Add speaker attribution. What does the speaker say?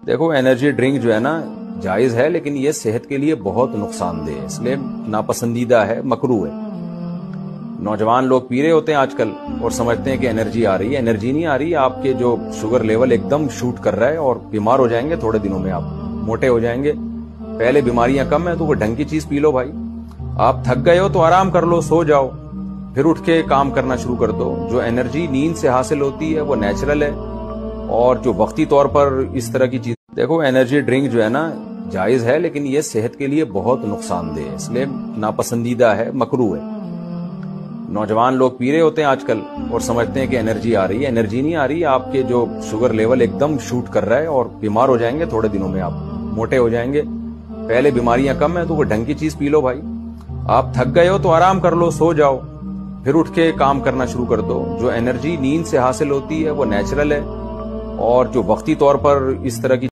Speaker 1: देखो, energy drink जो है ना जायज है, लेकिन ये सेहत के लिए बहुत नुकसानदेह है, इसलिए नापसंदीदा है, मकरूह है। नौजवान लोग पी रहे होते हैं आजकल और समझते हैं कि एनर्जी आ रही है। एनर्जी नहीं आ रही, आपके जो शुगर लेवल एकदम शूट कर रहा है और बीमार हो जाएंगे। थोड़े दिनों में आप मोटे हो जाएंगे। पहले बीमारियां कम है तो वो ढंग की चीज पी लो भाई। आप थक गए हो तो आराम कर लो, सो जाओ, फिर उठ के काम करना शुरू कर दो। जो एनर्जी नींद से हासिल होती है वो नेचुरल है, और जो वक्ती तौर पर इस तरह की चीज, देखो एनर्जी ड्रिंक जो है ना जायज है, लेकिन ये सेहत के लिए बहुत नुकसानदेह है, इसलिए नापसंदीदा है, मकरूह है। नौजवान लोग पी रहे होते हैं आजकल और समझते हैं कि एनर्जी आ रही है। एनर्जी नहीं आ रही, आपके जो शुगर लेवल एकदम शूट कर रहा है और बीमार हो जाएंगे। थोड़े दिनों में आप मोटे हो जाएंगे। पहले बीमारियां कम है तो वो ढंग की चीज पी लो भाई। आप थक गए हो तो आराम कर लो, सो जाओ, फिर उठ के काम करना शुरू कर दो। जो एनर्जी नींद से हासिल होती है वो नेचुरल है, और जो वक्ती तौर पर इस तरह की